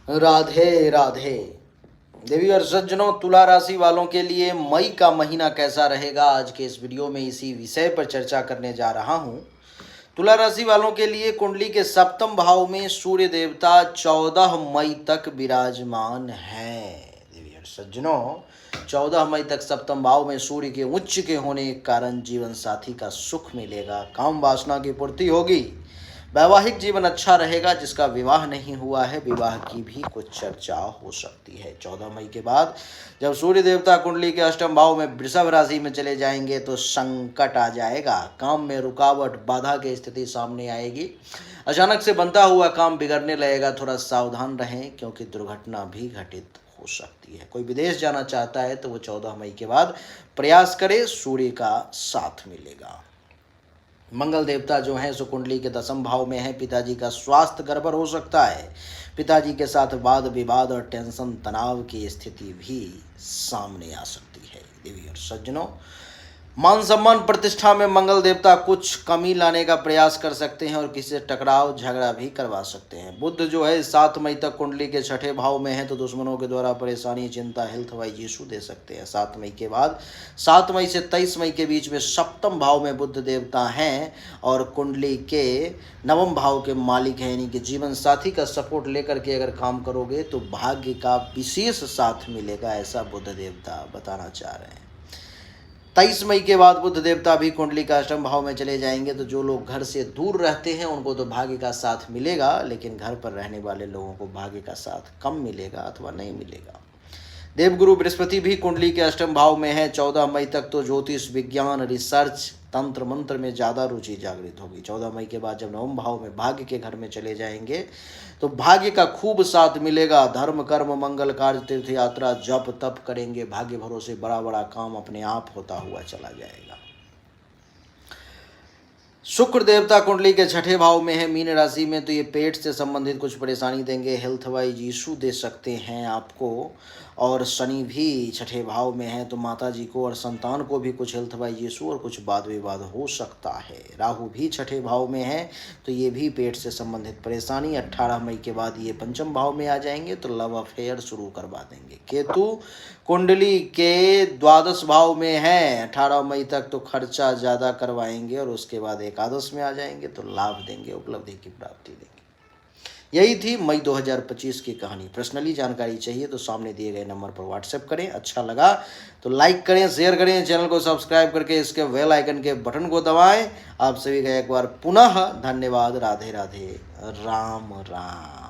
राधे राधे। देवी और सज्जनों, तुला राशि वालों के लिए मई का महीना कैसा रहेगा, आज के इस वीडियो में इसी विषय पर चर्चा करने जा रहा हूं। तुला राशि वालों के लिए कुंडली के सप्तम भाव में सूर्य देवता 14 मई तक विराजमान है। देवी और सज्जनों, 14 मई तक सप्तम भाव में सूर्य के उच्च के होने के कारण जीवन साथी का सुख मिलेगा, काम वासना की पूर्ति होगी, वैवाहिक जीवन अच्छा रहेगा। जिसका विवाह नहीं हुआ है, विवाह की भी कुछ चर्चा हो सकती है। 14 मई के बाद जब सूर्य देवता कुंडली के अष्टम भाव में वृषभ राशि में चले जाएंगे तो संकट आ जाएगा, काम में रुकावट बाधा की स्थिति सामने आएगी, अचानक से बनता हुआ काम बिगड़ने लगेगा। थोड़ा सावधान रहें क्योंकि दुर्घटना भी घटित हो सकती है। कोई विदेश जाना चाहता है तो वो 14 मई के बाद प्रयास करे, सूर्य का साथ मिलेगा। मंगल देवता जो है सो कुंडली के दसम भाव में है, पिताजी का स्वास्थ्य गड़बड़ हो सकता है, पिताजी के साथ वाद विवाद और टेंशन तनाव की स्थिति भी सामने आ सकती है। देवी और सज्जनों, मान सम्मान प्रतिष्ठा में मंगल देवता कुछ कमी लाने का प्रयास कर सकते हैं और किसी से टकराव झगड़ा भी करवा सकते हैं। बुध जो है 7 मई तक कुंडली के छठे भाव में है तो दुश्मनों के द्वारा परेशानी, चिंता, हेल्थ वाइज इशू दे सकते हैं। 7 मई के बाद 7 मई से 23 मई के बीच में सप्तम भाव में बुध देवता हैं और कुंडली के नवम भाव के मालिक हैं, यानी कि जीवन साथी का सपोर्ट लेकर के अगर काम करोगे तो भाग्य का विशेष साथ मिलेगा, ऐसा बुध देवता बताना चाह रहे हैं। 23 मई के बाद बुध देवता भी कुंडली का अष्टम भाव में चले जाएंगे तो जो लोग घर से दूर रहते हैं उनको तो भाग्य का साथ मिलेगा, लेकिन घर पर रहने वाले लोगों को भाग्य का साथ कम मिलेगा अथवा नहीं मिलेगा। देवगुरु बृहस्पति भी कुंडली के अष्टम भाव में है। 14 मई तक तो ज्योतिष, विज्ञान, रिसर्च, तंत्र मंत्र में ज़्यादा रुचि जागृत होगी। 14 मई के बाद जब नवम भाव में भाग्य के घर में चले जाएंगे तो भाग्य का खूब साथ मिलेगा। धर्म, कर्म, मंगल कार्य, तीर्थ यात्रा, जप तप करेंगे, भाग्य भरोसे बड़ा बड़ा काम अपने आप होता हुआ चला जाएगा। शुक्र देवता कुंडली के छठे भाव में है, मीन राशि में, तो ये पेट से संबंधित कुछ परेशानी देंगे, हेल्थ वाइज इशू दे सकते हैं आपको। और शनि भी छठे भाव में है तो माता जी को और संतान को भी कुछ हेल्थ वाइज इशू और कुछ वाद विवाद हो सकता है। राहु भी छठे भाव में है तो ये भी पेट से संबंधित परेशानी। 18 मई के बाद ये पंचम भाव में आ जाएंगे तो लव अफेयर शुरू करवा देंगे। केतु कुंडली के द्वादश भाव में है, 18 मई तक तो खर्चा ज़्यादा करवाएंगे और उसके बाद एकादश में आ जाएंगे तो लाभ देंगे, उपलब्धि की प्राप्ति देंगे। यही थी मई 2025 की कहानी। पर्सनली जानकारी चाहिए तो सामने दिए गए नंबर पर व्हाट्सएप करें। अच्छा लगा तो लाइक करें, शेयर करें, चैनल को सब्सक्राइब करके इसके बेल आइकन के बटन को दबाएं। आप सभी का एक बार पुनः धन्यवाद। राधे राधे, राम राम।